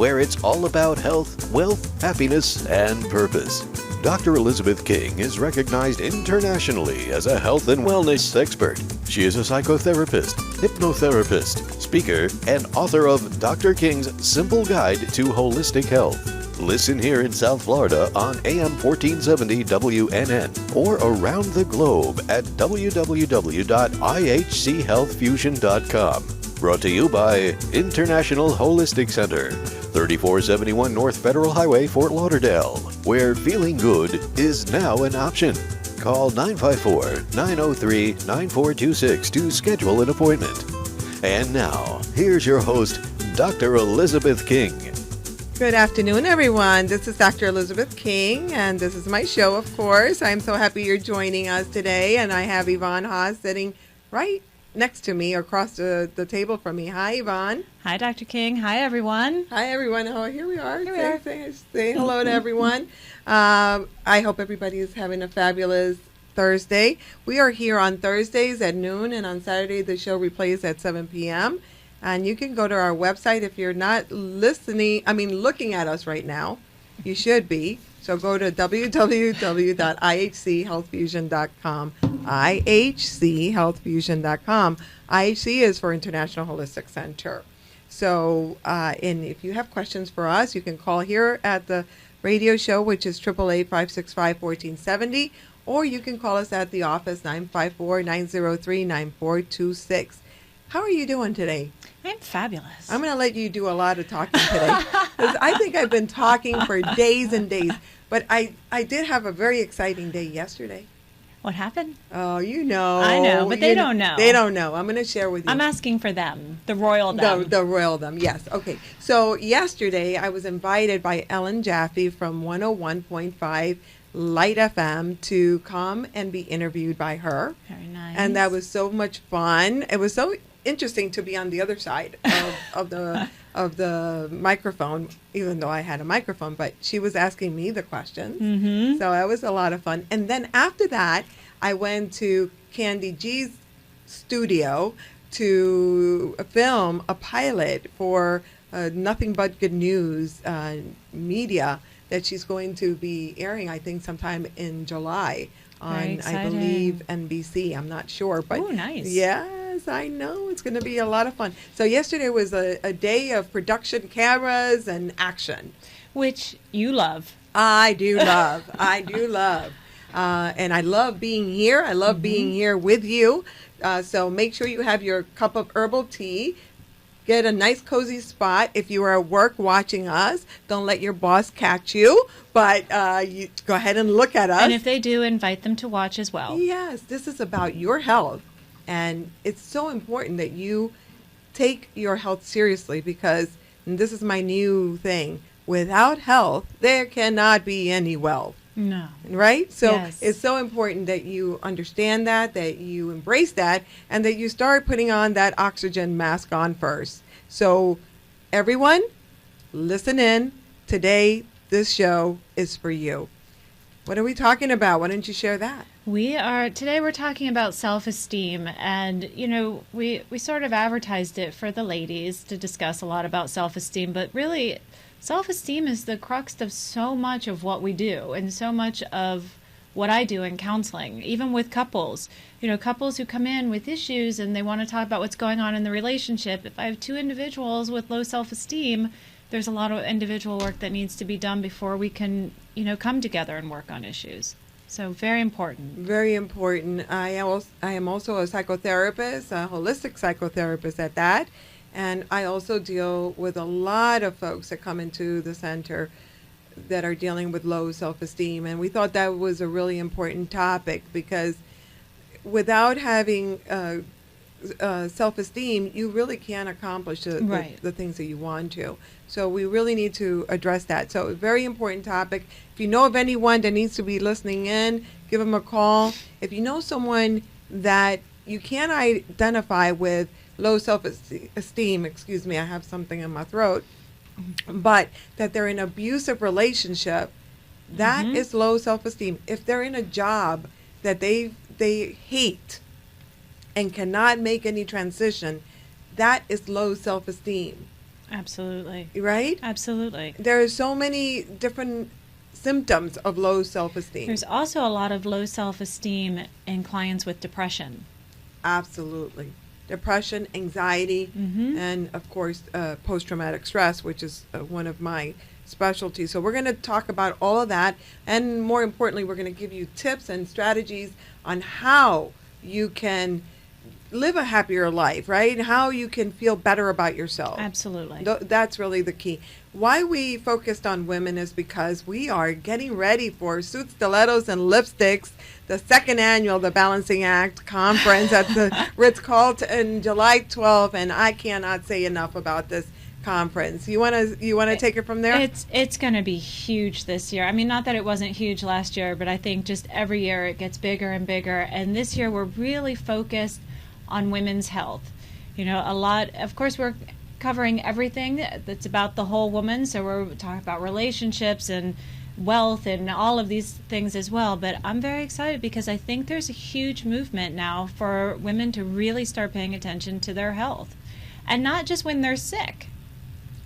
where it's all about health, wealth, happiness, and purpose. Dr. Elizabeth King is recognized internationally as a health and wellness expert. She is a psychotherapist, hypnotherapist, speaker, and author of Dr. King's Simple Guide to Holistic Health. Listen here in South Florida on AM 1470 WNN or around the globe at www.ihchealthfusion.com. Brought to you by International Holistic Center, 3471 North Federal Highway, Fort Lauderdale, where feeling good is now an option. Call 954-903-9426 to schedule an appointment. And now, here's your host, Dr. Elizabeth King. Good afternoon, everyone. This is Dr. Elizabeth King, and this is my show, of course. I'm so happy you're joining us today, and I have Yvonne Haase sitting right next to me, across the table from me. Hi, Yvonne. Hi, Dr. King. Hi, everyone. Hi, everyone. Oh, here we are. Say hello to everyone. I hope everybody is having a fabulous Thursday. We are here on Thursdays at noon, and on Saturday the show replays at 7 p.m., and you can go to our website. If you're not looking at us right now, you should be. So go to www.ihchealthfusion.com. ihchealthfusion.com. IHC is for International Holistic Center. So, and if you have questions for us, you can call here at the radio show, which is 888-565-1470, or you can call us at the office, 954-903-9426. How are you doing today? I'm fabulous. I'm going to let you do a lot of talking today, because I think I've been talking for days and days. But I did have a very exciting day yesterday. What happened? Oh, you know. I know, but they don't know. They don't know. I'm going to share with you. I'm asking for them, the royal them. The royal them, yes. Okay. So yesterday I was invited by Ellen Jaffe from 101.5 Light FM to come and be interviewed by her. Very nice. And that was so much fun. It was so interesting to be on the other side of the microphone, even though I had a microphone, but she was asking me the questions. Mm-hmm. So it was a lot of fun. And then after that, I went to Candy G's studio to film a pilot for Nothing But Good News media that she's going to be airing, I think, sometime in July on, I believe, NBC. I'm not sure. But nice. Yes, I know. It's going to be a lot of fun. So yesterday was a day of production cameras and action. Which you love. I do love. I do love. And I love being here. I love being here with you. So make sure you have your cup of herbal tea. Get a nice cozy spot. If you are at work watching us, don't let your boss catch you, but you go ahead and look at us. And if they do, invite them to watch as well. Yes, this is about your health, and it's so important that you take your health seriously, because, and this is my new thing, without health, there cannot be any wealth. No. Right? So yes. It's so important that you understand that you embrace that, and that you start putting on that oxygen mask on first. So everyone, listen in. Today, this show is for you. What are we talking about? Why don't you share that? Today we're talking about self-esteem, and we sort of advertised it for the ladies to discuss a lot about self-esteem, but really self-esteem is the crux of so much of what we do, and so much of what I do in counseling, even with couples. Couples who come in with issues and they want to talk about what's going on in the relationship. If I have two individuals with low self-esteem, there's a lot of individual work that needs to be done before we can, come together and work on issues. So very important. Very important. I am also a psychotherapist, a holistic psychotherapist at that. And I also deal with a lot of folks that come into the center that are dealing with low self-esteem. And we thought that was a really important topic, because without having self-esteem, you really can't accomplish the things that you want to. So we really need to address that. So a very important topic. If you know of anyone that needs to be listening in, give them a call. If you know someone that you can't identify with low self-esteem, I have something in my throat, but that they're in an abusive relationship, that is low self-esteem. If they're in a job that they hate and cannot make any transition, that is low self-esteem. Absolutely. Right? Absolutely. There are so many different symptoms of low self-esteem. There's also a lot of low self-esteem in clients with depression. Absolutely. Depression, anxiety, and of course, post-traumatic stress, which is one of my specialties. So we're going to talk about all of that. And more importantly, we're going to give you tips and strategies on how you can live a happier life, right? How you can feel better about yourself. Absolutely. That's really the key. Why we focused on women is because we are getting ready for Suits, Stilettos, and Lipsticks, the second annual The Balancing Act conference at the Ritz-Carlton, July 12th, and I cannot say enough about this conference. You want to take it from there? It's going to be huge this year. I mean, not that it wasn't huge last year, but I think just every year it gets bigger and bigger. And this year we're really focused on women's health. You know, a lot, of course, we're covering everything that's about the whole woman. So we're talking about relationships and wealth and all of these things as well. But I'm very excited because I think there's a huge movement now for women to really start paying attention to their health. And not just when they're sick.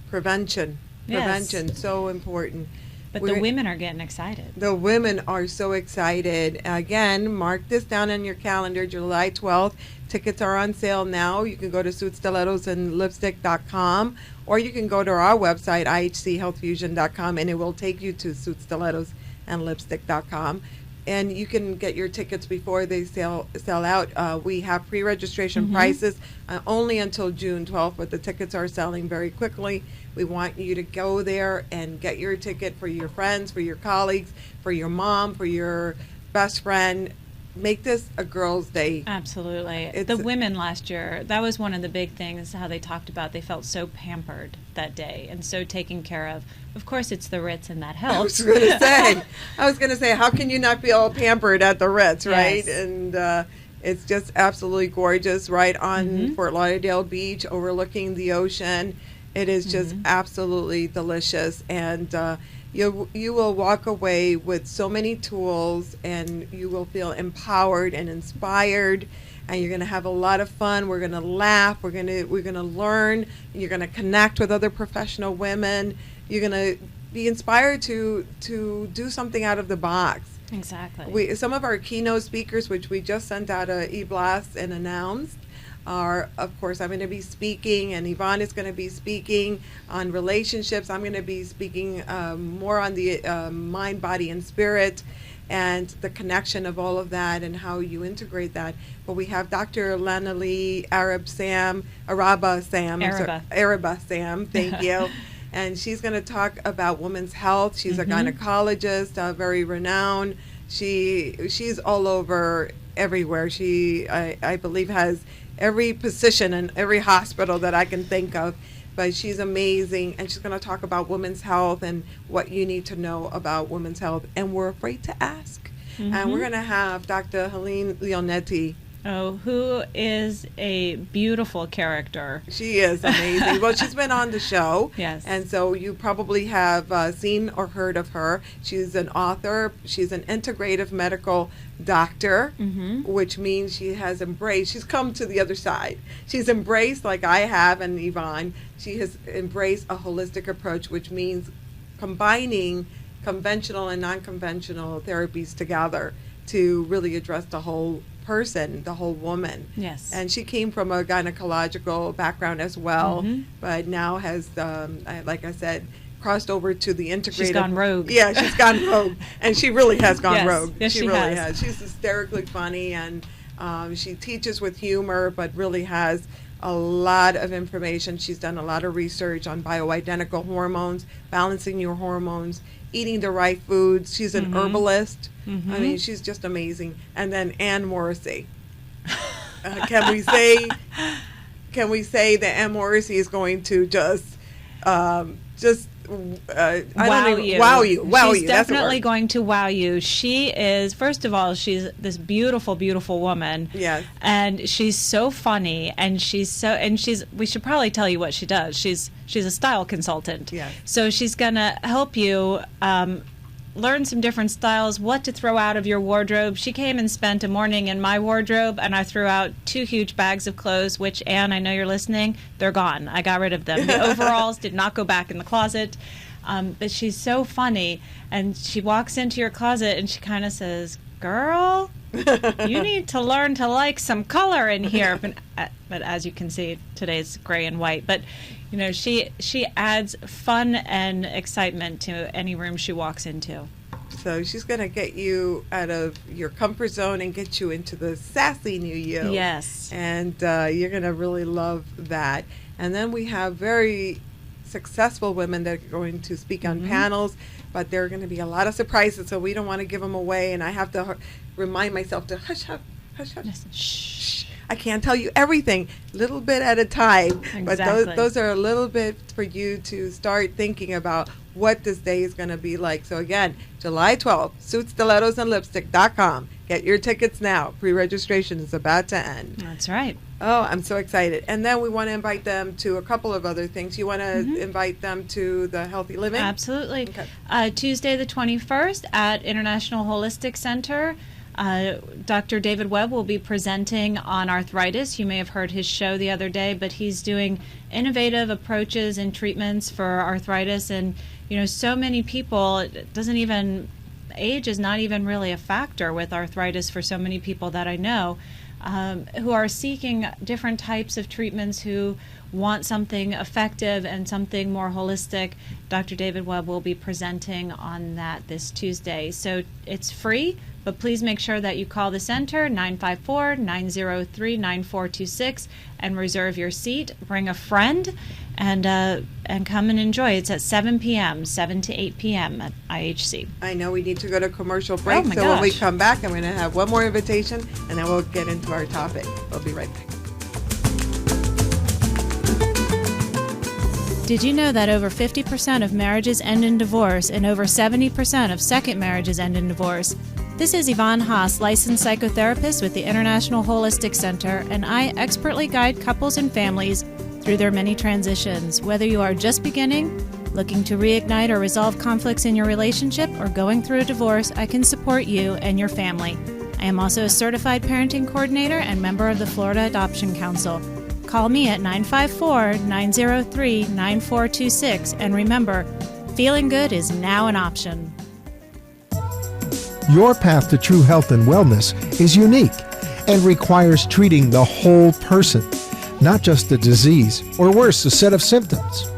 Prevention. Yes. Prevention, so important. But the women are getting excited. The women are so excited. Again, mark this down on your calendar, July 12th. Tickets are on sale now. You can go to suitsstilettosandlipstick.com, or you can go to our website, ihchealthfusion.com, and it will take you to suitsstilettosandlipstick.com. And you can get your tickets before they sell out. We have pre-registration prices only until June 12th, but the tickets are selling very quickly. We want you to go there and get your ticket for your friends, for your colleagues, for your mom, for your best friend. Make this a girls' day. Absolutely. The women last year, that was one of the big things, how they talked about they felt so pampered that day and so taken care of. Of course, it's the Ritz, and that helps. I was going to say, how can you not be all pampered at the Ritz, right? Yes. And it's just absolutely gorgeous, right on Fort Lauderdale Beach, overlooking the ocean. It is just absolutely delicious, and you will walk away with so many tools, and you will feel empowered and inspired, and you're going to have a lot of fun. We're going to laugh. We're going to learn. You're going to connect with other professional women. You're going to be inspired to do something out of the box. Exactly. Some of our keynote speakers, which we just sent out a e-blast and announced, are, of course, I'm going to be speaking, and Yvonne is going to be speaking on relationships. I'm going to be speaking more on the mind, body, and spirit, and the connection of all of that and how you integrate that. But we have Dr. Lanalee Araba Sam, thank you. And she's going to talk about women's health. She's a gynecologist, very renowned. She's all over everywhere. She, I believe, has every position in every hospital that I can think of. But she's amazing, and she's going to talk about women's health and what you need to know about women's health. And we're afraid to ask. And we're going to have Dr. Helene Leonetti. Oh, who is a beautiful character. She is amazing. Well, she's been on the show. Yes. And so you probably have seen or heard of her. She's an author. She's an integrative medical doctor, which means she has embraced, she's come to the other side. She's embraced, like I have and Yvonne, she has embraced a holistic approach, which means combining conventional and non-conventional therapies together to really address the whole person, the whole woman. Yes. And she came from a gynecological background as well, but now has, like I said, crossed over to the integrative. She's gone rogue. Yeah, she's gone rogue, and she really has gone rogue. Yes, she really has. She's hysterically funny, and she teaches with humor, but really has a lot of information. She's done a lot of research on bioidentical hormones, balancing your hormones, eating the right foods. She's an herbalist. I mean, she's just amazing. And then Ann Morrissey. Can we say that Ann Morrissey is going to wow you? She's definitely going to wow you. She is, first of all, she's this beautiful, beautiful woman. Yes. And she's so funny, and we should probably tell you what she does. She's a style consultant. Yes. So she's going to help you learn some different styles, what to throw out of your wardrobe. She came and spent a morning in my wardrobe, and I threw out 2 huge bags of clothes, which, Anne, I know you're listening, they're gone. I got rid of them. The overalls did not go back in the closet. But she's so funny, and she walks into your closet and she kind of says, "Girl, you need to learn to like some color in here." But as you can see, today's gray and white. But you know, she adds fun and excitement to any room she walks into. So she's going to get you out of your comfort zone and get you into the sassy new you. Yes. And you're going to really love that. And then we have very successful women that are going to speak on panels, but there are going to be a lot of surprises, so we don't want to give them away, and I have to remind myself to hush, hush, hush, hush. Yes. Shh. I can't tell you everything, little bit at a time. Exactly. But those are a little bit for you to start thinking about what this day is going to be like. So again, July 12th, suitstilettosanдлipstick.com. Get your tickets now. Pre-registration is about to end. That's right. Oh, I'm so excited. And then we want to invite them to a couple of other things. You want to invite them to the Healthy Living? Absolutely. Okay. Tuesday the 21st at International Holistic Center. Dr. David Webb will be presenting on arthritis. You may have heard his show the other day, but he's doing innovative approaches and treatments for arthritis. And, you know, so many people, age is not even really a factor with arthritis for so many people that I know, who are seeking different types of treatments, who want something effective and something more holistic. Dr. David Webb will be presenting on that this Tuesday. So it's free, but please make sure that you call the center, 954-903-9426, and reserve your seat. Bring a friend and come and enjoy. It's at 7 p.m., 7 to 8 p.m. at IHC. I know we need to go to commercial break, Oh my so when we gosh. come back, I'm going to have one more invitation, and then we'll get into our topic. We'll be right back. Did you know that over 50% of marriages end in divorce and over 70% of second marriages end in divorce? This is Yvonne Haase, licensed psychotherapist with the International Holistic Center, and I expertly guide couples and families through their many transitions. Whether you are just beginning, looking to reignite or resolve conflicts in your relationship, or going through a divorce, I can support you and your family. I am also a certified parenting coordinator and member of the Florida Adoption Council. Call me at 954-903-9426, and remember, feeling good is now an option. Your path to true health and wellness is unique and requires treating the whole person, not just a disease, or worse, a set of symptoms.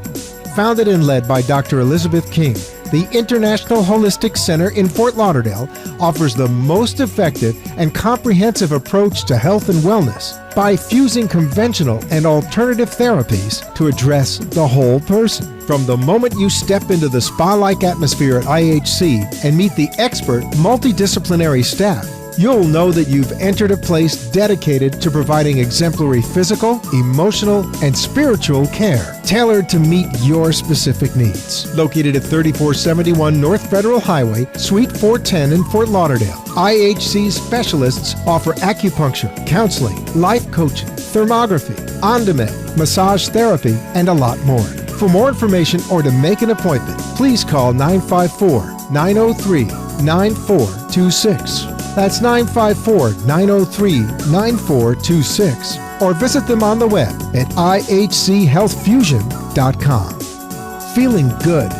Founded and led by Dr. Elizabeth King, the International Holistic Center in Fort Lauderdale offers the most effective and comprehensive approach to health and wellness by fusing conventional and alternative therapies to address the whole person. From the moment you step into the spa-like atmosphere at IHC and meet the expert multidisciplinary staff, you'll know that you've entered a place dedicated to providing exemplary physical, emotional, and spiritual care, tailored to meet your specific needs. Located at 3471 North Federal Highway, Suite 410 in Fort Lauderdale, IHC specialists offer acupuncture, counseling, life coaching, thermography, on-demand, massage therapy, and a lot more. For more information or to make an appointment, please call 954-903-9426. That's 954-903-9426. Or visit them on the web at ihchealthfusion.com. Feeling good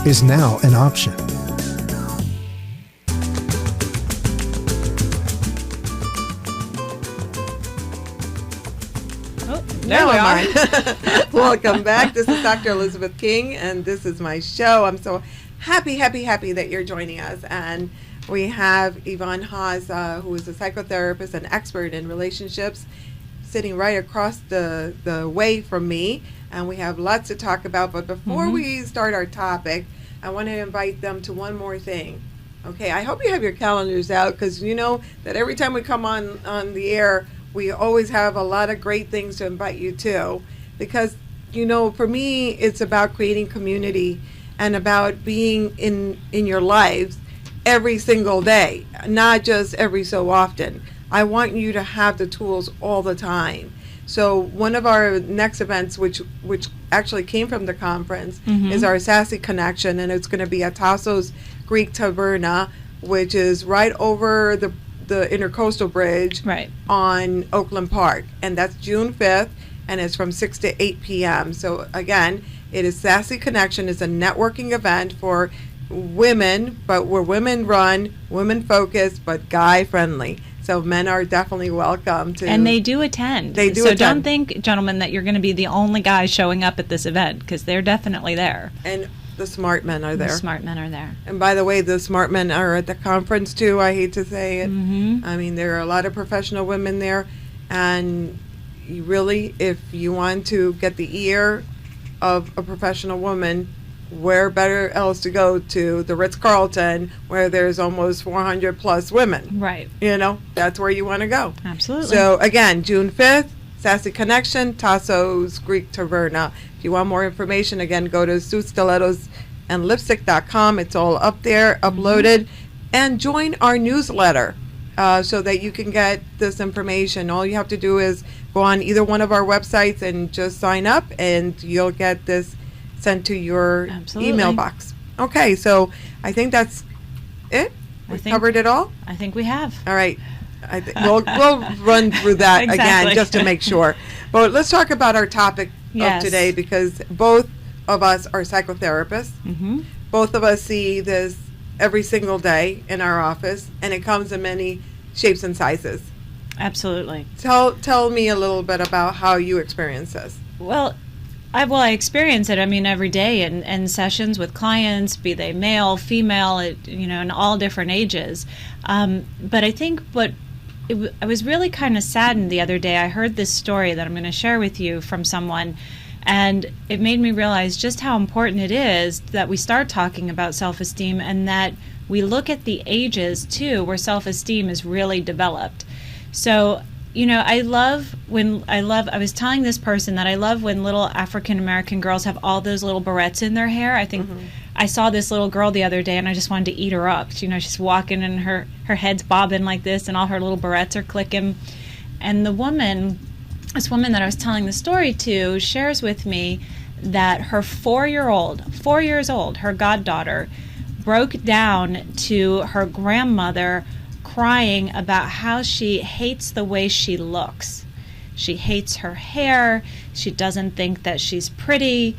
is now an option. Now we are. Welcome back. This is Dr. Elizabeth King, and this is my show. I'm so happy that you're joining us. And we have Yvonne Haase, who is a psychotherapist and expert in relationships, sitting right across the way from me. And we have lots to talk about. But before we start our topic, I want to invite them to one more thing. Okay, I hope you have your calendars out, because you know that every time we come on the air, we always have a lot of great things to invite you to, because, you know, for me, it's about creating community and about being in your lives every single day, not just every so often. I want you to have the tools all the time. So one of our next events, which actually came from the conference, is our Sassy Connection, and it's going to be at Tasso's Greek Taverna, which is right over the Intercoastal Bridge on Oakland Park. And that's June 5th, and it's from 6 to 8 p.m. So again, it is Sassy Connection. It's a networking event for women, but we're women run, women focused, but guy friendly. So men are definitely welcome to. And they do attend. They do so attend. Don't think, gentlemen, that you're going to be the only guys showing up at this event, because they're definitely there. And the smart men are there. The smart men are there. And by the way, the smart men are at the conference too. I hate to say it. I mean, there are a lot of professional women there. And you really, if you want to get the ear of a professional woman, where better else to go to the Ritz-Carlton, where there's almost 400 plus women. Right. You know, that's where you want to go. Absolutely. So again, June 5th, Sassy Connection, Tasso's Greek Taverna. If you want more information, again, go to suitstilettosandlipstick.com. It's all up there, uploaded. And join our newsletter so that you can get this information. All you have to do is go on either one of our websites and just sign up, and you'll get this sent to your email box. Okay, so I think that's it. We covered it all? I think we have. All right. We'll run through that again just to make sure. But let's talk about our topic of today, because both of us are psychotherapists. Both of us see this every single day in our office, and it comes in many shapes and sizes. Absolutely. Tell me a little bit about how you experience this. Well, I experience it, every day in sessions with clients, be they male, female, in all different ages. But I think I was really kind of saddened the other day. I heard this story that I'm going to share with you from someone, and it made me realize just how important it is that we start talking about self-esteem, and that we look at the ages, too, where self-esteem is really developed. So I was telling this person that I love when little African American girls have all those little barrettes in their hair. I think I saw this little girl the other day, and I just wanted to eat her up. She's walking and her head's bobbing like this, and all her little barrettes are clicking. And this woman that I was telling the story to, shares with me that her 4 years old, her goddaughter, broke down to her grandmother, crying about how she hates the way she looks. She hates her hair. She doesn't think that she's pretty.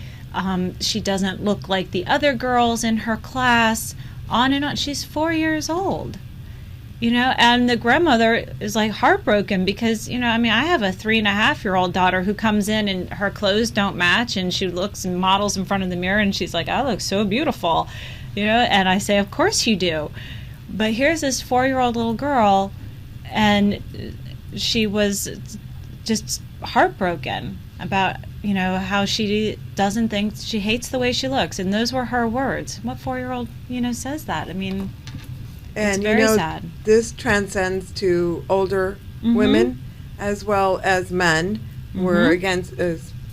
She doesn't look like the other girls in her class. On and on. She's 4 years old. And the grandmother is like heartbroken because, I have a 3.5-year-old daughter who comes in and her clothes don't match, and she looks and models in front of the mirror, and she's like, I look so beautiful. And I say, of course you do. But here's this 4-year-old little girl, and she was just heartbroken about, how she doesn't think, she hates the way she looks. And those were her words. What 4-year-old, says that? It's very sad. This transcends to older women as well as men. We're, again,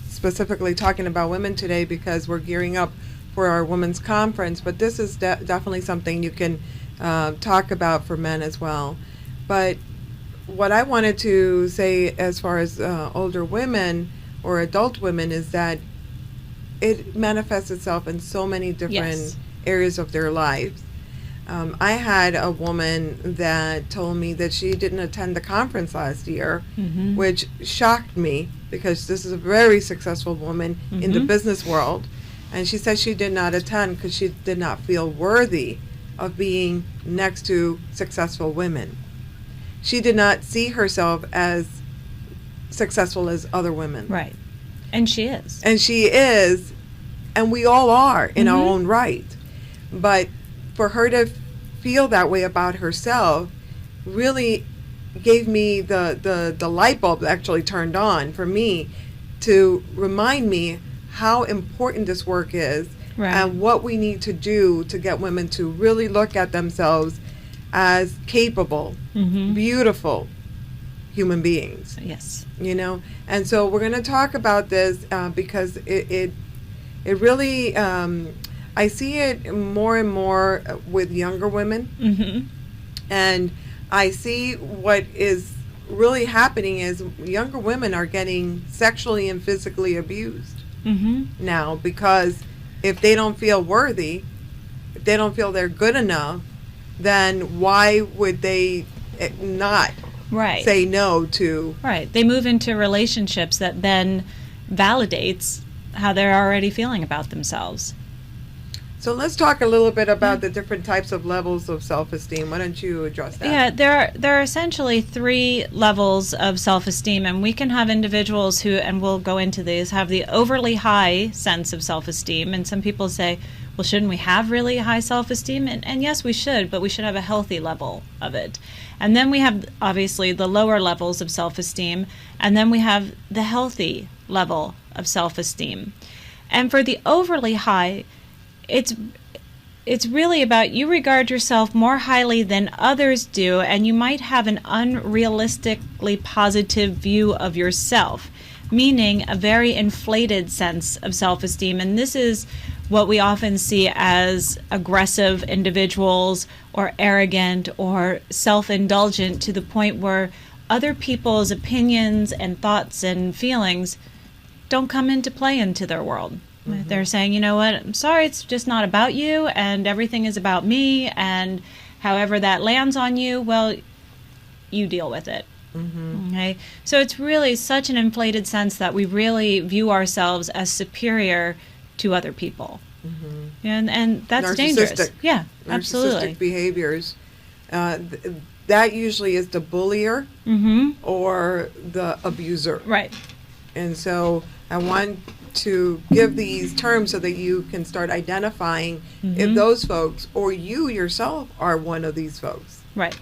specifically talking about women today because we're gearing up for our women's conference. But this is definitely something you can talk about for men as well. But what I wanted to say as far as older women or adult women is that it manifests itself in so many different areas of their lives. I had a woman that told me that she didn't attend the conference last year, which shocked me because this is a very successful woman in the business world. And she said she did not attend because she did not feel worthy of being next to successful women. She did not see herself as successful as other women. Right. And she is. And she is, and we all are in our own right. But for her to feel that way about herself really gave me the light bulb actually turned on for me to remind me how important this work is. Right. And what we need to do to get women to really look at themselves as capable, beautiful human beings. Yes. And so we're going to talk about this because it really, I see it more and more with younger women. And I see what is really happening is younger women are getting sexually and physically abused now, because if they don't feel worthy, if they don't feel they're good enough, then why would they not say no to? Right. They move into relationships that then validates how they're already feeling about themselves. So let's talk a little bit about the different types of levels of self-esteem. Why don't you address that? Yeah, there are essentially 3 levels of self-esteem, and we can have individuals who, and we'll go into these, have the overly high sense of self-esteem. And some people say, well, shouldn't we have really high self-esteem? And yes, we should, but we should have a healthy level of it. And then we have, obviously, the lower levels of self-esteem, and then we have the healthy level of self-esteem. And for the overly high, it's really about you regard yourself more highly than others do, and you might have an unrealistically positive view of yourself, meaning a very inflated sense of self-esteem. And this is what we often see as aggressive individuals, or arrogant, or self-indulgent, to the point where other people's opinions and thoughts and feelings don't come into play into their world. They're saying, you know what, I'm sorry, it's just not about you, and everything is about me, and however that lands on you, well, you deal with it. Okay? So it's really such an inflated sense that we really view ourselves as superior to other people. And that's dangerous. Yeah, absolutely. Narcissistic behaviors. That usually is the bullier or the abuser. Right. And so I want to give these terms so that you can start identifying if those folks or you yourself are one of these folks. Right.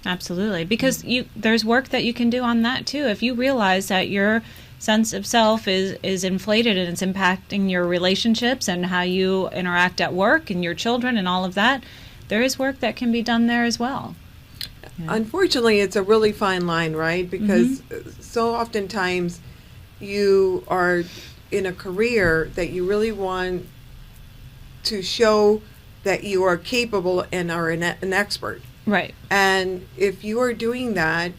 Absolutely. Because there's work that you can do on that too. If you realize that your sense of self is inflated and it's impacting your relationships and how you interact at work and your children and all of that, there is work that can be done there as well. Yeah. Unfortunately, it's a really fine line, right? Because so oftentimes you are in a career that you really want to show that you are capable and are an expert. Right. And if you are doing that,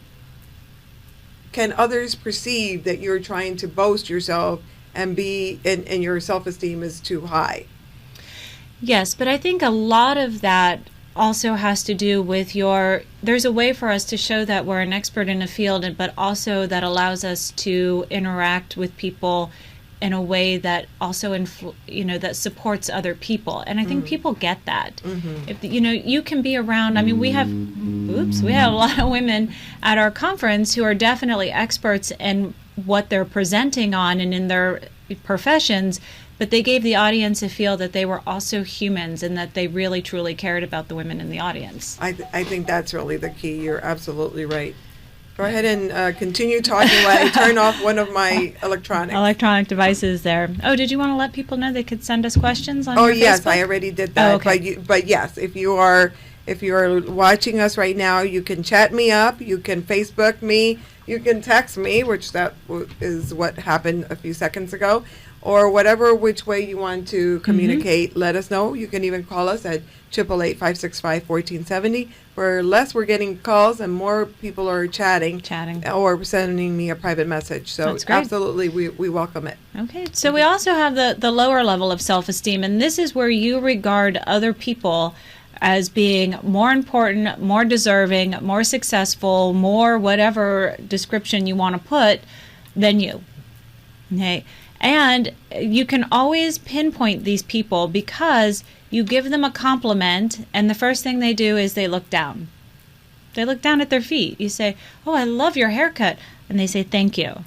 can others perceive that you're trying to boast yourself and and your self-esteem is too high? Yes, but I think a lot of that also has to do with there's a way for us to show that we're an expert in a field, but also that allows us to interact with people in a way that also that supports other people. And I think people get that. If you can be around, I mean, we have a lot of women at our conference who are definitely experts in what they're presenting on and in their professions, but they gave the audience a feel that they were also humans and that they really truly cared about the women in the audience. I think that's really the key. You're absolutely right. Go ahead and continue talking while I turn off one of my electronic devices there. Oh, did you want to let people know they could send us questions on your yes, Facebook? I already did that. Oh, okay. But yes, if you are watching us right now, you can chat me up, you can Facebook me, you can text me, which that is what happened a few seconds ago, or which way you want to communicate. Let us know. You can even call us at 888-565-1470. For less, we're getting calls, and more people are chatting or sending me a private message. So absolutely, we welcome it. Okay. So we also have the lower level of self-esteem, and this is where you regard other people as being more important, more deserving, more successful, more whatever description you want to put than you. Okay. And you can always pinpoint these people because you give them a compliment, and the first thing they do is they look down. They look down at their feet. You say, "Oh, I love your haircut," and they say, "Thank you."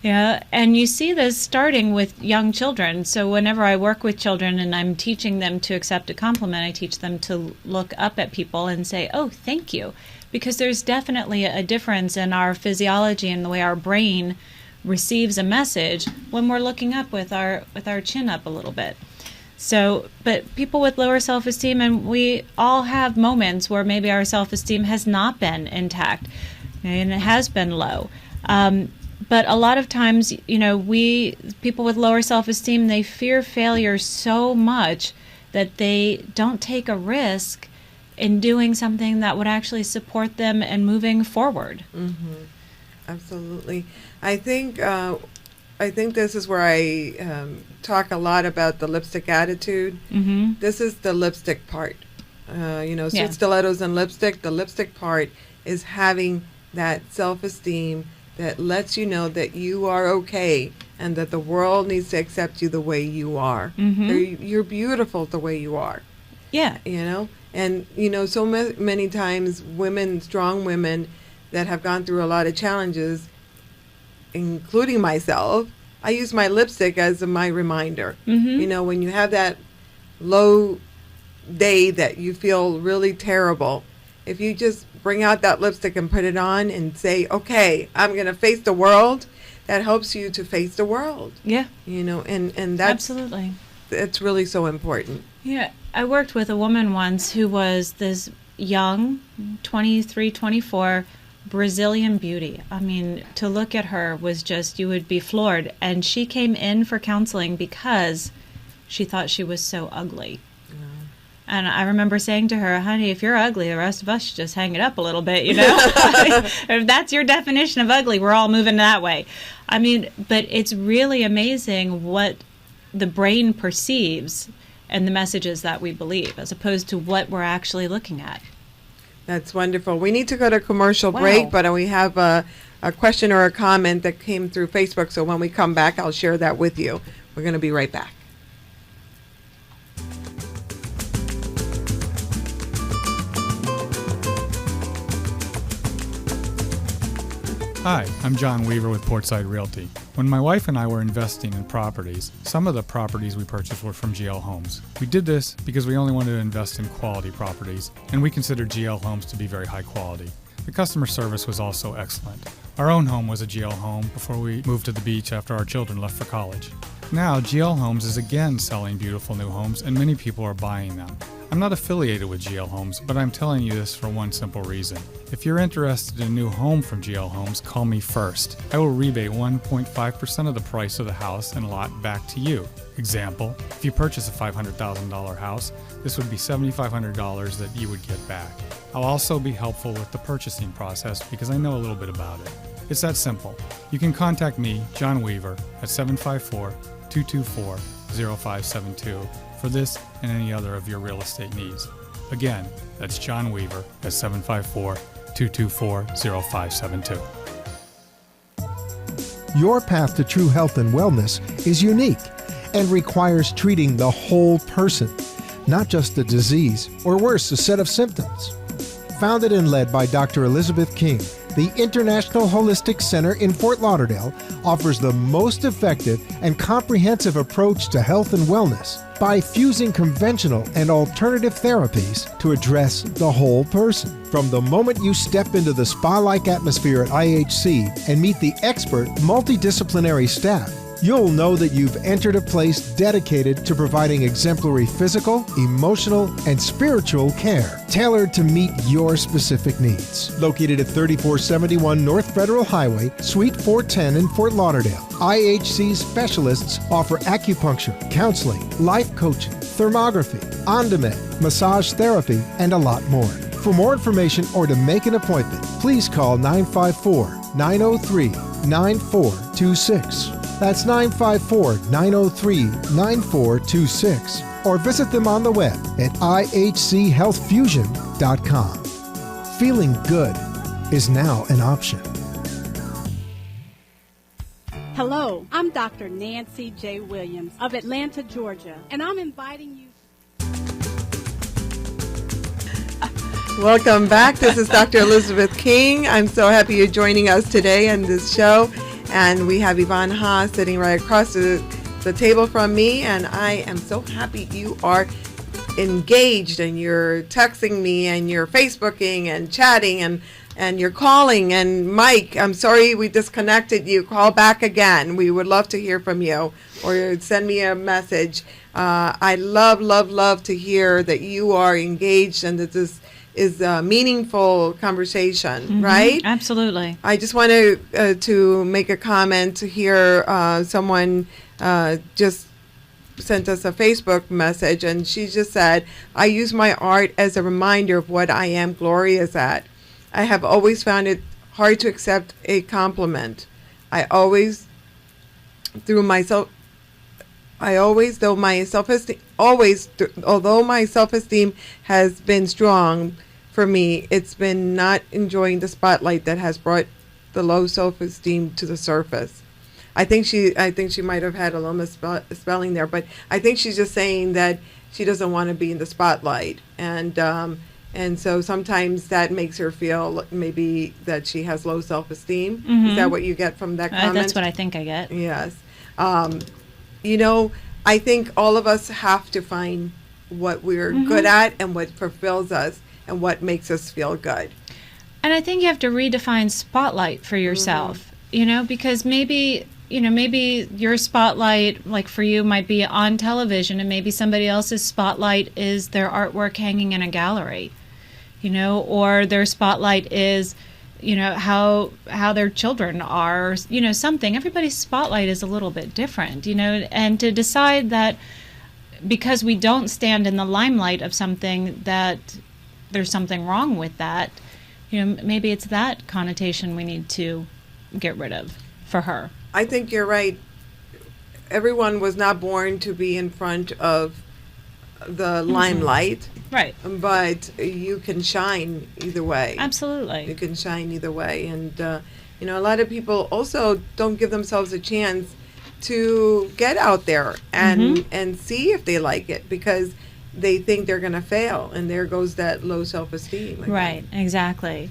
Yeah, and you see this starting with young children. So whenever I work with children and I'm teaching them to accept a compliment, I teach them to look up at people and say, "Oh, thank you," because there's definitely a difference in our physiology and the way our brain receives a message when we're looking up with our chin up a little bit. So, but people with lower self-esteem, and we all have moments where maybe our self-esteem has not been intact and it has been low. But a lot of times, people with lower self-esteem, they fear failure so much that they don't take a risk in doing something that would actually support them and moving forward. Absolutely. I think this is where I talk a lot about the lipstick attitude. This is the lipstick part. Sweet stilettos and lipstick. The lipstick part is having that self-esteem that lets you know that you are okay and that the world needs to accept you the way you are. You're beautiful the way you are. Yeah. And so many times strong women that have gone through a lot of challenges, including myself, I use my lipstick as my reminder. When you have that low day that you feel really terrible, if you just bring out that lipstick and put it on and say, okay, I'm going to face the world, that helps you to face the world. Yeah. And that's absolutely. It's really so important. Yeah. I worked with a woman once who was this young, 23, 24, Brazilian beauty. I mean, to look at her was just, you would be floored. And she came in for counseling because she thought she was so ugly. And I remember saying to her, honey, if you're ugly, the rest of us should just hang it up a little bit, If that's your definition of ugly, we're all moving that way. I mean, but it's really amazing what the brain perceives and the messages that we believe, as opposed to what we're actually looking at. That's wonderful. We need to go to commercial break, but we have a question or a comment that came through Facebook, so when we come back, I'll share that with you. We're going to be right back. Hi, I'm John Weaver with Portside Realty. When my wife and I were investing in properties, some of the properties we purchased were from GL Homes. We did this because we only wanted to invest in quality properties, and we considered GL Homes to be very high quality. The customer service was also excellent. Our own home was a GL home before we moved to the beach after our children left for college. Now, GL Homes is again selling beautiful new homes, and many people are buying them. I'm not affiliated with GL Homes, but I'm telling you this for one simple reason. If you're interested in a new home from GL Homes, call me first. I will rebate 1.5% of the price of the house and lot back to you. Example, if you purchase a $500,000 house, this would be $7,500 that you would get back. I'll also be helpful with the purchasing process because I know a little bit about it. It's that simple. You can contact me, John Weaver, at 754-224-0572 for this and any other of your real estate needs. Again, that's John Weaver at 754-224-0572. Your path to true health and wellness is unique and requires treating the whole person, not just a disease or worse, a set of symptoms. Founded and led by Dr. Elizabeth King, the International Holistic Center in Fort Lauderdale offers the most effective and comprehensive approach to health and wellness by fusing conventional and alternative therapies to address the whole person. From the moment you step into the spa-like atmosphere at IHC and meet the expert multidisciplinary staff, you'll know that you've entered a place dedicated to providing exemplary physical, emotional, and spiritual care tailored to meet your specific needs. Located at 3471 North Federal Highway, Suite 410 in Fort Lauderdale, IHC specialists offer acupuncture, counseling, life coaching, thermography, on-demand, massage therapy, and a lot more. For more information or to make an appointment, please call 954-903-9426. That's 954-903-9426. Or visit them on the web at ihchealthfusion.com. Feeling good is now an option. Hello, I'm Dr. Nancy J. Williams of Atlanta, Georgia, and I'm inviting you. Welcome back. This is Dr. Elizabeth King. I'm so happy you're joining us today on this show. And we have Yvonne Haase sitting right across the table from me. And I am so happy you are engaged and you're texting me and you're Facebooking and chatting and you're calling. And Mike, I'm sorry we disconnected you. Call back again. We would love to hear from you, or send me a message. I love to hear that you are engaged and that this is a meaningful conversation, right? Absolutely. I just want to make a comment to hear someone just sent us a Facebook message, and she just said, I use my art as a reminder of what I am glorious at. I have always found it hard to accept a compliment. Though my self-esteem has been strong for me, it's been not enjoying the spotlight that has brought the low self-esteem to the surface. I think she might have had a little misspelling there, but I think she's just saying that she doesn't want to be in the spotlight, and so sometimes that makes her feel maybe that she has low self-esteem. Is that what you get from that comment? That's what I think I get. Yes. I think all of us have to find what we're good at and what fulfills us and what makes us feel good. And I think you have to redefine spotlight for yourself, because maybe your spotlight, like for you, might be on television, and maybe somebody else's spotlight is their artwork hanging in a gallery, or their spotlight is, how their children are, something. Everybody's spotlight is a little bit different, and to decide that because we don't stand in the limelight of something, that there's something wrong with that, maybe it's that connotation we need to get rid of for her. I think you're right. Everyone was not born to be in front of the limelight. Right. But you can shine either way. Absolutely. You can shine either way. And, a lot of people also don't give themselves a chance to get out there and see if they like it, because they think they're going to fail. And there goes that low self-esteem. Right, exactly.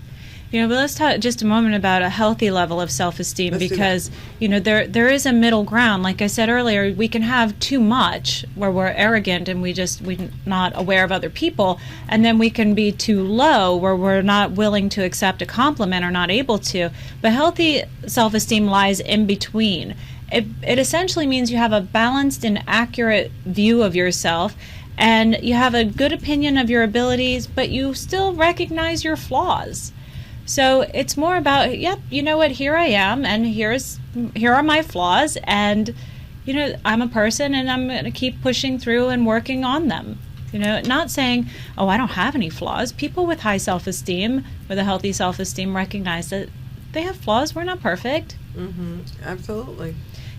But let's talk just a moment about a healthy level of self-esteem, because, there is a middle ground. Like I said earlier, we can have too much where we're arrogant and we're not aware of other people, and then we can be too low where we're not willing to accept a compliment or not able to. But healthy self-esteem lies in between. It essentially means you have a balanced and accurate view of yourself, and you have a good opinion of your abilities, but you still recognize your flaws. So it's more about, you know what, here I am, and here are my flaws, and, I'm a person, and I'm going to keep pushing through and working on them. Not saying, oh, I don't have any flaws. People with high self-esteem, with a healthy self-esteem, recognize that they have flaws. We're not perfect. Absolutely.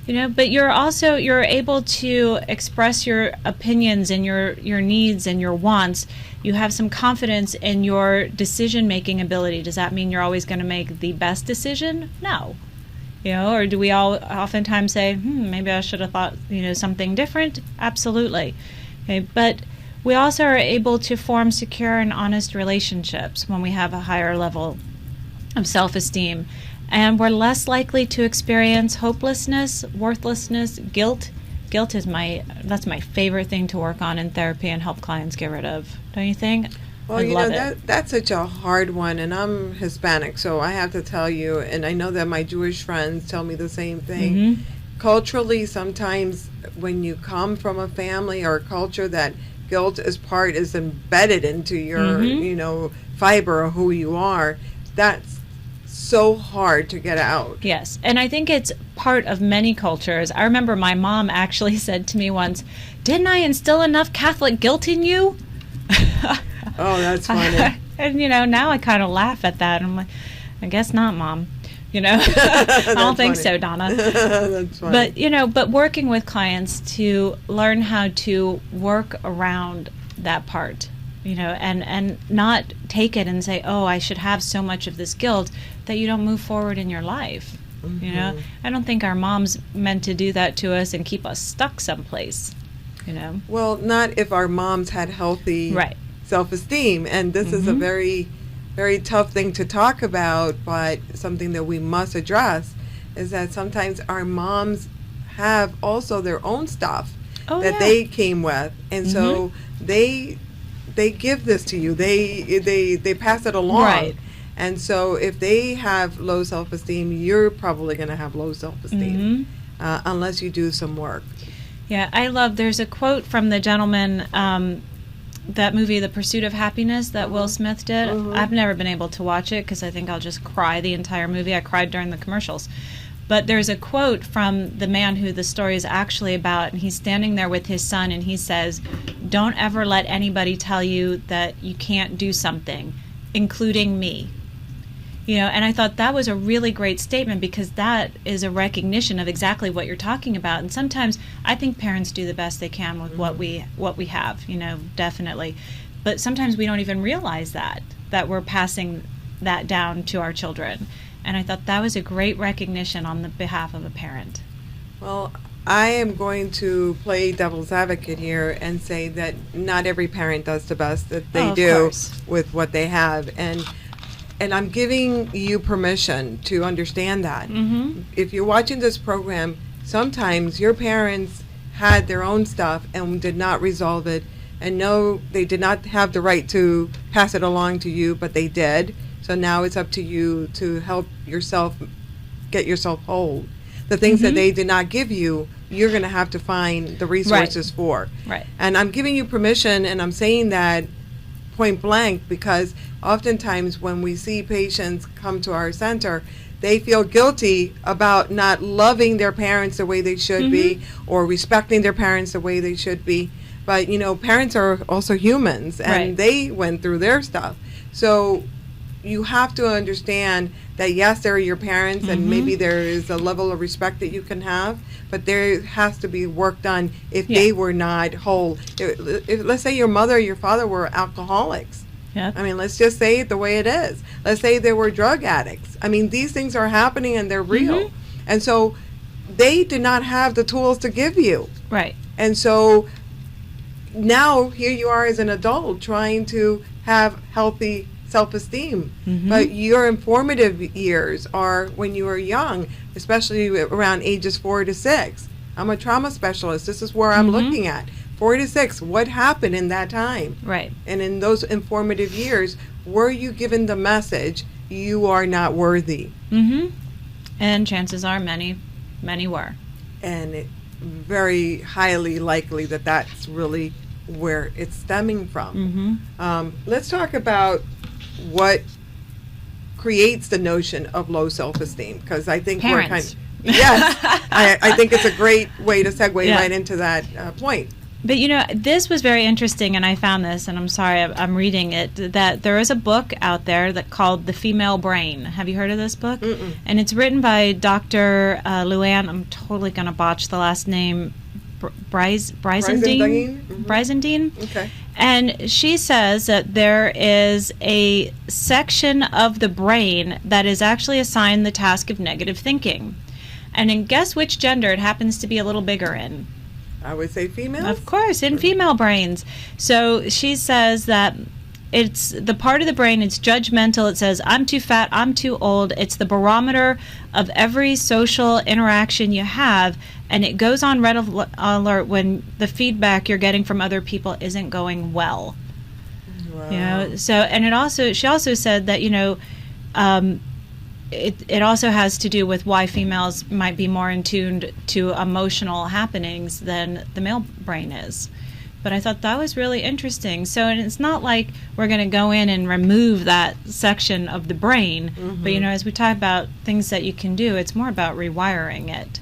But you're able to express your opinions and your needs and your wants. You have some confidence in your decision-making ability. Does that mean you're always going to make the best decision? No. Or do we all oftentimes say, maybe I should have thought, something different? Absolutely. Okay, but we also are able to form secure and honest relationships when we have a higher level of self-esteem. And we're less likely to experience hopelessness, worthlessness, guilt. Guilt is that's my favorite thing to work on in therapy and help clients get rid of. Don't you think? Well, that's such a hard one, and I'm Hispanic, so I have to tell you, and I know that my Jewish friends tell me the same thing. Culturally, sometimes when you come from a family or a culture that guilt is embedded into your, fiber of who you are, that's so hard to get out. Yes, and I think it's part of many cultures. I remember my mom actually said to me once, "Didn't I instill enough Catholic guilt in you?" Oh, that's funny. And now I kind of laugh at that. I'm like, I guess not, Mom. I don't think so, Donna. That's funny. But working with clients to learn how to work around that part. And not take it and say, oh, I should have so much of this guilt that you don't move forward in your life. I don't think our mom's meant to do that to us and keep us stuck someplace. Well, not if our moms had healthy self-esteem. And this is a very, very tough thing to talk about, but something that we must address is that sometimes our moms have also their own stuff they came with. And so they give this to you. They pass it along. Right. And so if they have low self-esteem, you're probably going to have low self-esteem unless you do some work. Yeah, there's a quote from the gentleman, that movie, The Pursuit of Happiness, that Will Smith did. I've never been able to watch it because I think I'll just cry the entire movie. I cried during the commercials. But there's a quote from the man who the story is actually about, and he's standing there with his son, and he says, "Don't ever let anybody tell you that you can't do something, including me." And I thought that was a really great statement, because that is a recognition of exactly what you're talking about. And sometimes I think parents do the best they can with what we have, definitely. But sometimes we don't even realize that we're passing that down to our children. And I thought that was a great recognition on the behalf of a parent. Well, I am going to play devil's advocate here and say that not every parent does the best that they do with what they have. And I'm giving you permission to understand that. Mm-hmm. If you're watching this program, sometimes your parents had their own stuff and did not resolve it. And no, they did not have the right to pass it along to you, but they did. So now it's up to you to help yourself get yourself whole. The things that they did not give you, you're going to have to find the resources for. Right. And I'm giving you permission, and I'm saying that point blank, because oftentimes when we see patients come to our center, they feel guilty about not loving their parents the way they should be, or respecting their parents the way they should be. But, parents are also humans, and they went through their stuff. So you have to understand that, yes, they're your parents, and maybe there is a level of respect that you can have, but there has to be work done if they were not whole. If, let's say your mother or your father were alcoholics. Yeah. I mean, let's just say it the way it is. Let's say they were drug addicts. I mean, these things are happening and they're real. And so they did not have the tools to give you. Right. And so now here you are as an adult trying to have healthy self-esteem. But your informative years are when you were young, especially around ages 4 to 6. I'm a trauma specialist. This is where I'm looking at. 4 to 6, what happened in that time? Right. And in those informative years, were you given the message, you are not worthy? And chances are many were. And it very highly likely that that's really where it's stemming from. Let's talk about what creates the notion of low self-esteem, because I think parents. We're kind of, yes, I think it's a great way to segue right into that point. But this was very interesting, and I found this, and I'm sorry, I'm reading it, that there is a book out there called The Female Brain. Have you heard of this book? And it's written by Dr. Luann, I'm totally going to botch the last name, Brizendine? Okay. And she says that there is a section of the brain that is actually assigned the task of negative thinking. And guess which gender it happens to be a little bigger in? I would say females? Of course, in female brains. So she says that it's the part of the brain, it's judgmental. It says, I'm too fat, I'm too old. It's the barometer of every social interaction you have, and it goes on red alert when the feedback you're getting from other people isn't going well. Wow. So, and she also said that, it also has to do with why females might be more in tune to emotional happenings than the male brain is. But I thought that was really interesting. So, and it's not like we're going to go in and remove that section of the brain. But, as we talk about things that you can do, it's more about rewiring it.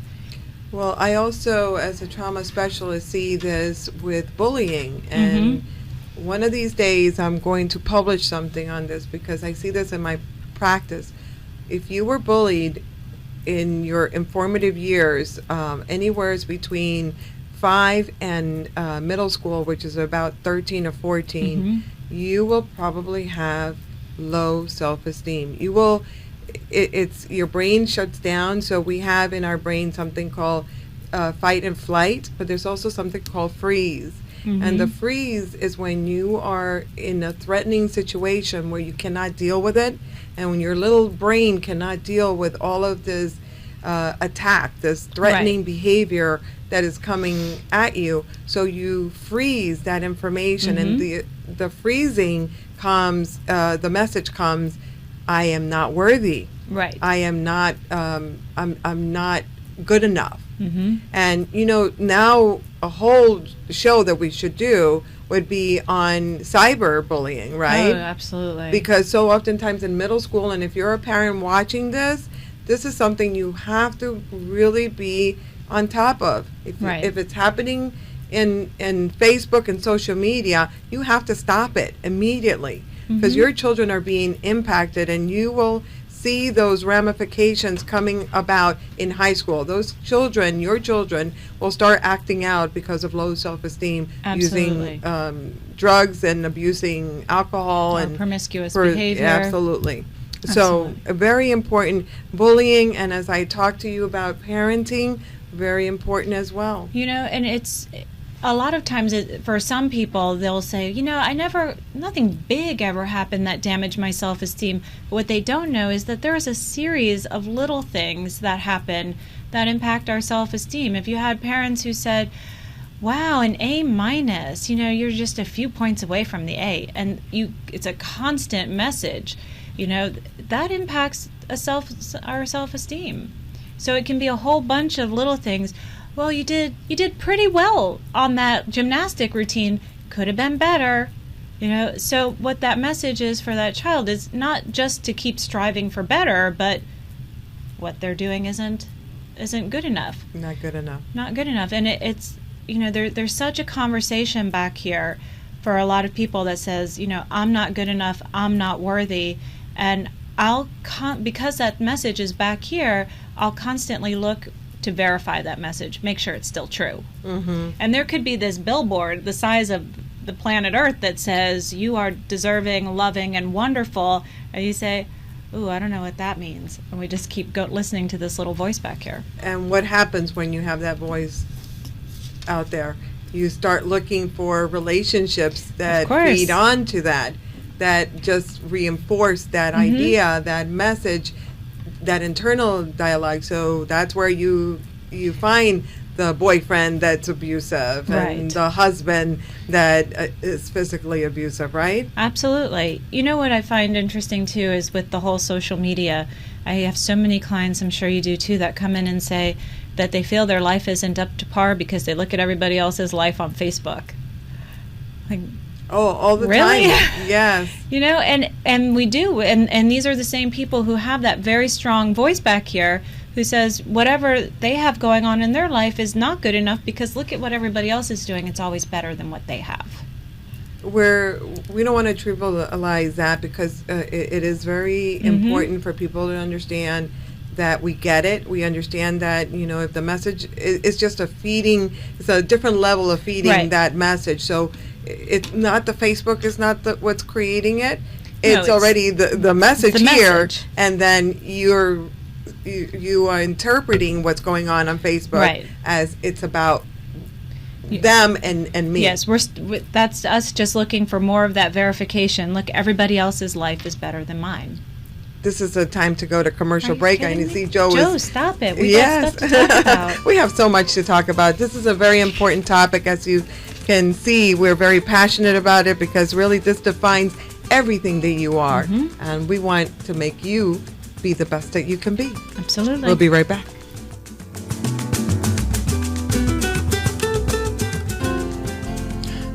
Well, I also, as a trauma specialist, see this with bullying. And one of these days, I'm going to publish something on this, because I see this in my practice. If you were bullied in your informative years, anywhere between 5 and middle school, which is about 13 or 14, you will probably have low self-esteem. You will, it's your brain shuts down. So we have in our brain something called fight and flight, but there's also something called freeze. And the freeze is when you are in a threatening situation where you cannot deal with it, and when your little brain cannot deal with all of this attack, this threatening behavior that is coming at you, so you freeze that information. And the freezing comes, the message comes, I am not worthy. Right. I am not, I'm not good enough. And now a whole show that we should do would be on cyberbullying, right? Oh, absolutely. Because so oftentimes in middle school, and if you're a parent watching this, this is something you have to really be on top of. If it's happening in Facebook and social media, you have to stop it immediately, because your children are being impacted, and you will see those ramifications coming about in high school. Those children, your children, will start acting out because of low self-esteem, using drugs and abusing alcohol and promiscuous behavior. Absolutely. So very important. Bullying, and as I talk to you about parenting, very important as well. And it's a lot of times for some people, they'll say, nothing big ever happened that damaged my self-esteem. But what they don't know is that there is a series of little things that happen that impact our self-esteem. If you had parents who said, wow, an A-, you're just a few points away from the A, and it's a constant message, that impacts our self-esteem. So it can be a whole bunch of little things. Well, you did pretty well on that gymnastic routine. Could have been better. So what that message is for that child is not just to keep striving for better, but what they're doing isn't good enough. Not good enough. Not good enough. And it's there's such a conversation back here for a lot of people that says, I'm not good enough, I'm not worthy, and because that message is back here, I'll constantly look to verify that message, make sure it's still true. And there could be this billboard the size of the planet Earth that says you are deserving, loving, and wonderful, and you say, ooh, I don't know what that means, and we just keep listening to this little voice back here. And what happens when you have that voice out there? You start looking for relationships that feed on to that just reinforce that idea, that message, that internal dialogue. So that's where you find the boyfriend that's abusive and the husband that is physically abusive, right? Absolutely. What I find interesting too is with the whole social media, I have so many clients, I'm sure you do too, that come in and say that they feel their life isn't up to par because they look at everybody else's life on Facebook. All the really? time. Yes. And we do. And these are the same people who have that very strong voice back here who says whatever they have going on in their life is not good enough because look at what everybody else is doing. It's always better than what they have. We don't want to trivialize that because it is very important for people to understand that we get it. We understand that, if the message is just it's a different level of feeding that message. So it's not the Facebook is not what's creating it. It's already the message here, and then you are interpreting what's going on Facebook as it's about them and me. Yes, that's us just looking for more of that verification. Look, everybody else's life is better than mine. This is a time to go to commercial break. I see Joe stop it. We got stuff to talk about. We have so much to talk about. This is a very important topic. As you can see, we're very passionate about it because really this defines everything that you are. And we want to make you be the best that you can be. Absolutely. We'll be right back.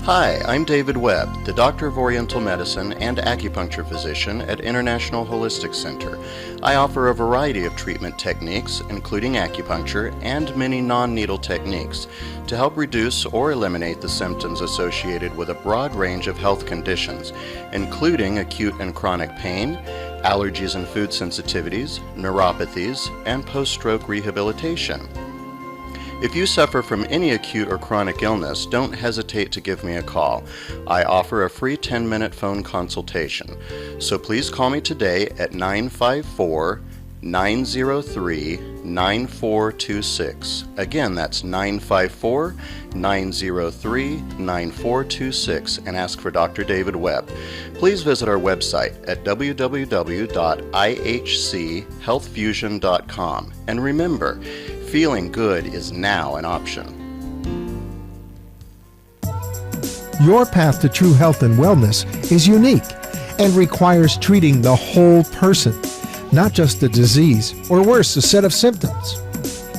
Hi, I'm David Webb, the Doctor of Oriental Medicine and Acupuncture Physician at International Holistic Center. I offer a variety of treatment techniques, including acupuncture and many non-needle techniques, to help reduce or eliminate the symptoms associated with a broad range of health conditions, including acute and chronic pain, allergies and food sensitivities, neuropathies, and post-stroke rehabilitation. If you suffer from any acute or chronic illness, don't hesitate to give me a call. I offer a free 10-minute phone consultation. So please call me today at 954-903-9426. Again, that's 954-903-9426 and ask for Dr. David Webb. Please visit our website at www.ihchealthfusion.com. And remember, feeling good is now an option. Your path to true health and wellness is unique and requires treating the whole person, not just a disease, or worse, a set of symptoms.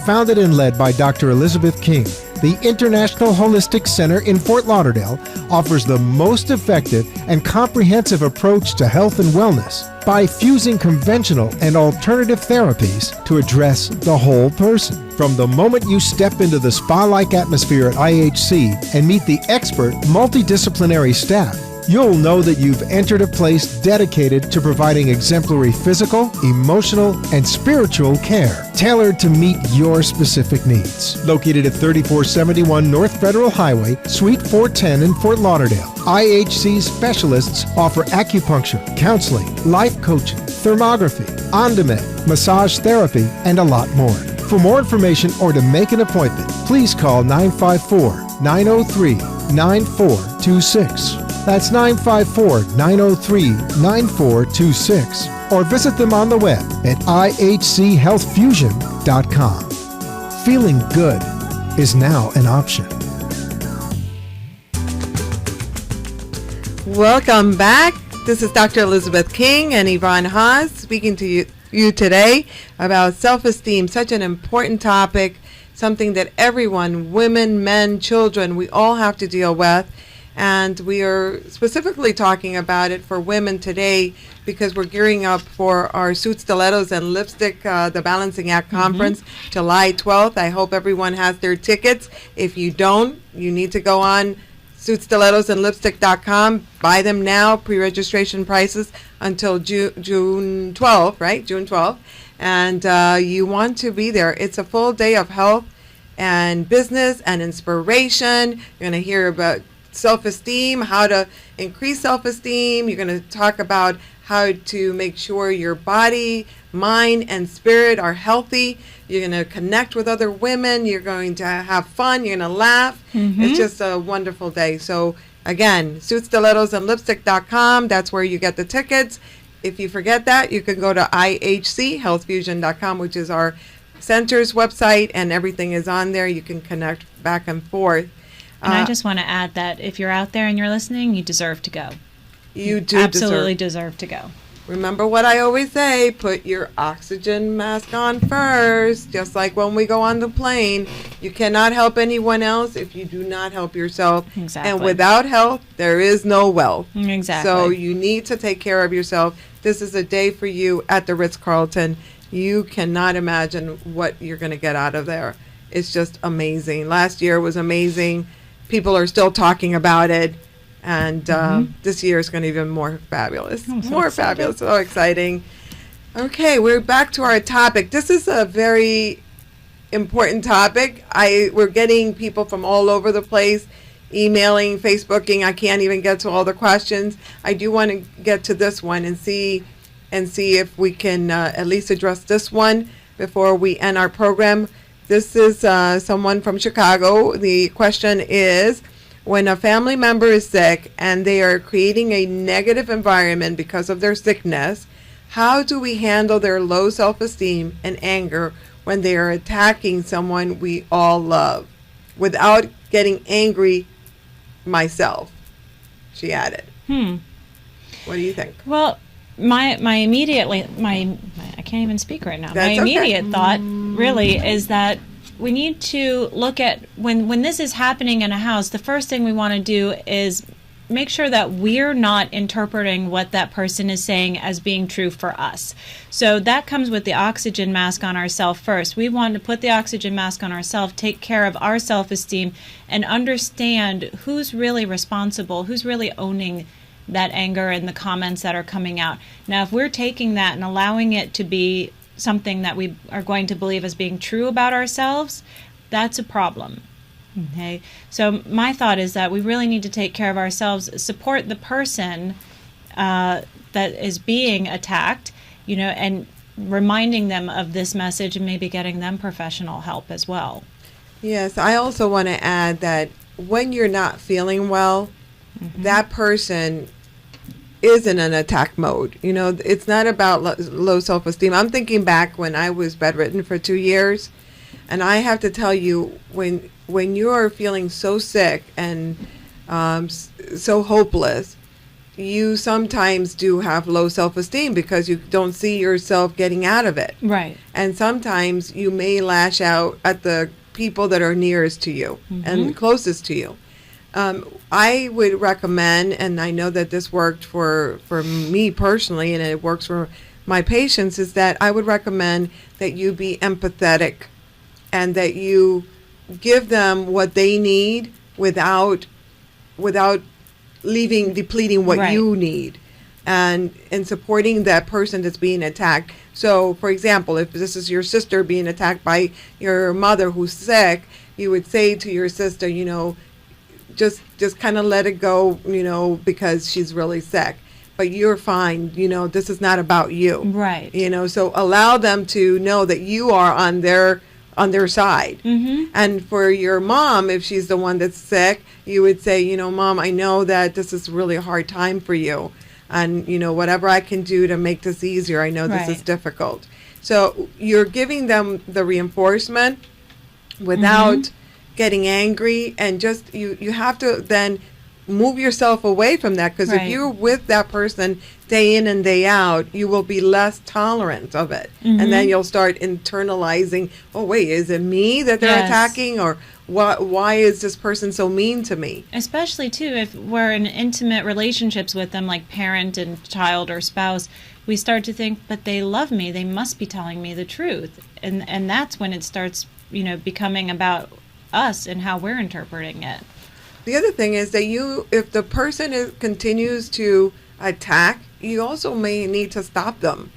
Founded and led by Dr. Elizabeth King, the International Holistic Center in Fort Lauderdale offers the most effective and comprehensive approach to health and wellness by fusing conventional and alternative therapies to address the whole person. From the moment you step into the spa-like atmosphere at IHC and meet the expert multidisciplinary staff, you'll know that you've entered a place dedicated to providing exemplary physical, emotional, and spiritual care, tailored to meet your specific needs. Located at 3471 North Federal Highway, Suite 410 in Fort Lauderdale, IHC specialists offer acupuncture, counseling, life coaching, thermography, on-demand, massage therapy, and a lot more. For more information or to make an appointment, please call 954-903-9426. That's 954-903-9426. Or visit them on the web at ihchealthfusion.com. Feeling good is now an option. Welcome back. This is Dr. Elizabeth King and Yvonne Haase speaking to you today about self-esteem, such an important topic, something that everyone, women, men, children, we all have to deal with. And we are specifically talking about it for women today because we're gearing up for our Suit Stilettos and Lipstick, the Balancing Act Conference, July 12th. I hope everyone has their tickets. If you don't, you need to go on suitstilettosandlipstick.com. Buy them now, pre-registration prices until June 12th, right? June 12th. And you want to be there. It's a full day of health and business and inspiration. You're going to hear about self-esteem, how to increase self-esteem. You're going to talk about how to make sure your body, mind, and spirit are healthy. You're going to connect with other women. You're going to have fun. You're going to laugh. It's just a wonderful day. So again, suitstilettosandlipstick.com. That's where you get the tickets. If you forget that, you can go to ihchealthfusion.com, which is our center's website, and everything is on there. You can connect back and forth. And I just want to add that if you're out there and you're listening, you deserve to go. You do absolutely deserve to go. Remember what I always say, put your oxygen mask on first. Just like when we go on the plane, you cannot help anyone else if you do not help yourself. Exactly. And without health, there is no wealth. Exactly. So you need to take care of yourself. This is a day for you at the Ritz-Carlton. You cannot imagine what you're going to get out of there. It's just amazing. Last year was amazing. People are still talking about it, and this year is going to be even more fabulous. Fabulous, so exciting. Okay, we're back to our topic. This is a very important topic. We're getting people from all over the place, emailing, Facebooking. I can't even get to all the questions. I do want to get to this one and see if we can at least address this one before we end our program. This is someone from Chicago. The question is, when a family member is sick and they are creating a negative environment because of their sickness, how do we handle their low self-esteem and anger when they are attacking someone we all love without getting angry myself? She added. What do you think? Well, my immediate I can't even speak right now. That's my immediate okay. thought really is that we need to look at when this is happening in a house, the first thing we want to do is make sure that we're not interpreting what that person is saying as being true for us. So that comes with the oxygen mask on ourselves first. We want to put the oxygen mask on ourselves, take care of our self-esteem, and understand who's really responsible, who's really owning that anger and the comments that are coming out. Now, if we're taking that and allowing it to be something that we are going to believe as being true about ourselves, that's a problem. Okay, so my thought is that we really need to take care of ourselves, support the person that is being attacked, and reminding them of this message and maybe getting them professional help as well. Yes, I also want to add that when you're not feeling well, that person is in an attack mode. It's not about low self-esteem. I'm thinking back when I was bedridden for 2 years, and I have to tell you, when you are feeling so sick and so hopeless, you sometimes do have low self-esteem because you don't see yourself getting out of it. Right. And sometimes you may lash out at the people that are nearest to you and closest to you. I would recommend, and I know that this worked for me personally, and it works for my patients, is that I would recommend that you be empathetic and that you give them what they need without depleting what you need, and supporting that person that's being attacked. So, for example, if this is your sister being attacked by your mother who's sick, you would say to your sister, just kind of let it go, because she's really sick. But you're fine, this is not about you. Right. So allow them to know that you are on their side. And for your mom, if she's the one that's sick, you would say, Mom, I know that this is really a hard time for you. And, whatever I can do to make this easier, I know this is difficult. So you're giving them the reinforcement without getting angry, and just you have to then move yourself away from that, because if you're with that person day in and day out, you will be less tolerant of it. And then you'll start internalizing, oh wait, is it me that they're attacking, or why is this person so mean to me? Especially too if we're in intimate relationships with them, like parent and child or spouse, we start to think, but they love me, they must be telling me the truth, and that's when it starts becoming about us and how we're interpreting it. The other thing is that if the person continues to attack, you also may need to stop them.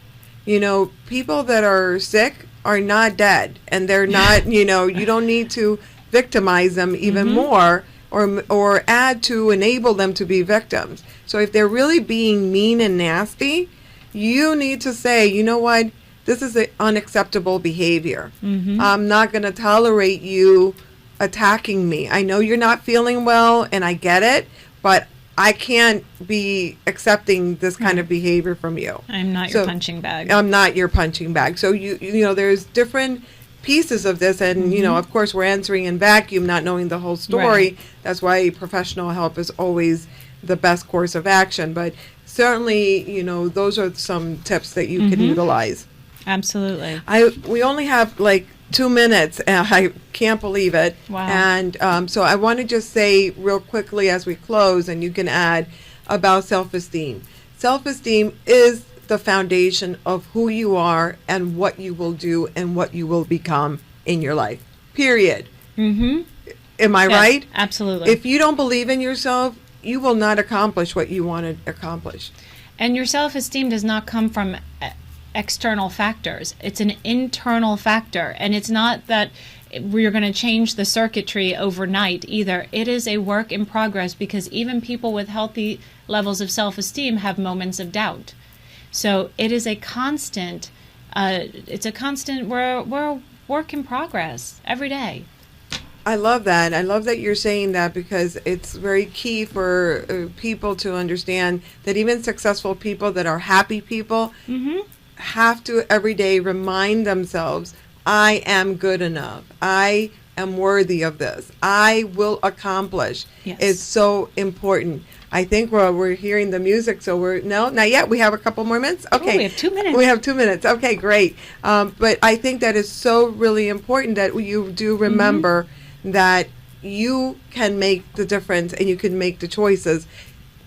People that are sick are not dead, and they're not, you don't need to victimize them even more or add to enable them to be victims. So if they're really being mean and nasty, you need to say, you know what, this is an unacceptable behavior. I'm not going to tolerate you attacking me. I know you're not feeling well, and I get it, but I can't be accepting this kind of behavior from you. I'm not your punching bag. I'm not your punching bag. So there's different pieces of this, and of course we're answering in vacuum, not knowing the whole story. That's why professional help is always the best course of action. But certainly, those are some tips that you can utilize. Absolutely. We only have like 2 minutes, and I can't believe it. Wow. And so I want to just say real quickly as we close, and you can add, about self-esteem. Self-esteem is the foundation of who you are and what you will do and what you will become in your life. Period. Am I right? Absolutely. If you don't believe in yourself, you will not accomplish what you want to accomplish. And your self-esteem does not come from external factors. It's an internal factor, and it's not that we're going to change the circuitry overnight either. It is a work in progress, because even people with healthy levels of self-esteem have moments of doubt. So it is a constant, we're a work in progress every day. I love that. I love that you're saying that, because it's very key for people to understand that even successful people that are happy people have to every day remind themselves, I am good enough. I am worthy of this. I will accomplish. Yes. It's so important. I think we're hearing the music, so no, not yet. We have a couple more minutes. Okay. We have 2 minutes. We have 2 minutes. Okay, great. But I think that is so really important that you do remember that you can make the difference and you can make the choices,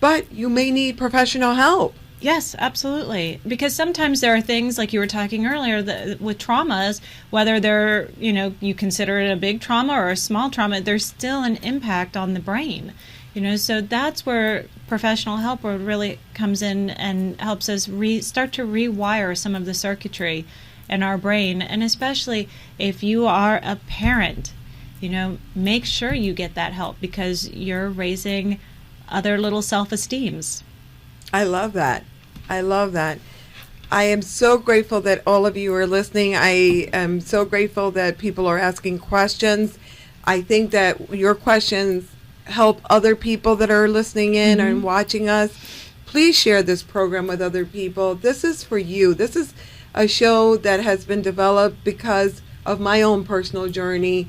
but you may need professional help. Yes, absolutely. Because sometimes there are things, like you were talking earlier, that with traumas, whether they're, you consider it a big trauma or a small trauma, there's still an impact on the brain. So that's where professional help really comes in and helps us start to rewire some of the circuitry in our brain. And especially if you are a parent, make sure you get that help, because you're raising other little self-esteems. I love that. I love that. I am so grateful that all of you are listening. I am so grateful that people are asking questions. I think that your questions help other people that are listening in and watching us. Please share this program with other people. This is for you. This is a show that has been developed because of my own personal journey.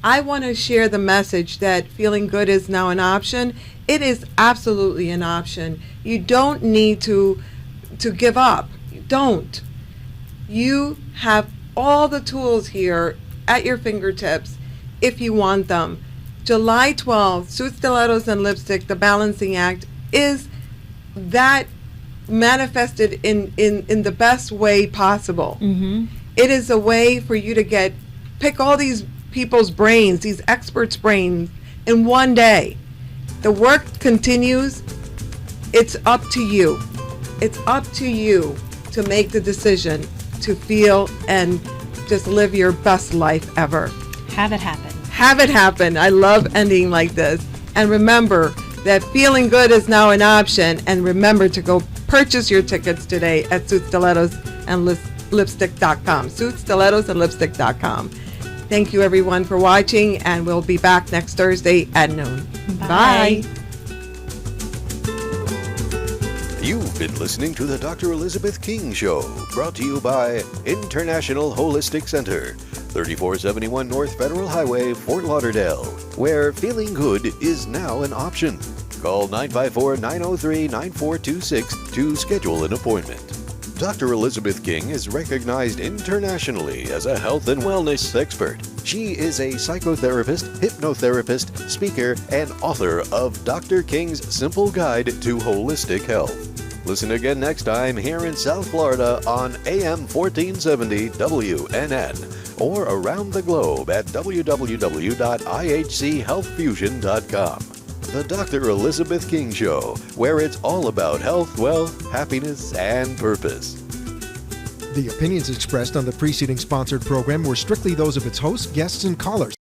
I want to share the message that feeling good is now an option. It is absolutely an option. You don't need to give up. You don't. You have all the tools here at your fingertips. if you want them. July 12th, Suits, Stilettos, and Lipstick, the Balancing Act, is that manifested in the best way possible. Mm-hmm. It is a way for you to pick all these people's brains, these experts' brains, in one day. The work continues. It's up to you. It's up to you to make the decision to feel and just live your best life ever. Have it happen. Have it happen. I love ending like this. And remember that feeling good is now an option. And remember to go purchase your tickets today at suitsstilettosanlipstick.com. Suitsstilettosanlipstick.com. Thank you, everyone, for watching, and we'll be back next Thursday at noon. Bye. Bye. You've been listening to the Dr. Elizabeth King Show, brought to you by International Holistic Center, 3471 North Federal Highway, Fort Lauderdale, where feeling good is now an option. Call 954-903-9426 to schedule an appointment. Dr. Elizabeth King is recognized internationally as a health and wellness expert. She is a psychotherapist, hypnotherapist, speaker, and author of Dr. King's Simple Guide to Holistic Health. Listen again next time here in South Florida on AM 1470 WNN or around the globe at www.ihchealthfusion.com. The Dr. Elizabeth King Show, where it's all about health, wealth, happiness, and purpose. The opinions expressed on the preceding sponsored program were strictly those of its hosts, guests, and callers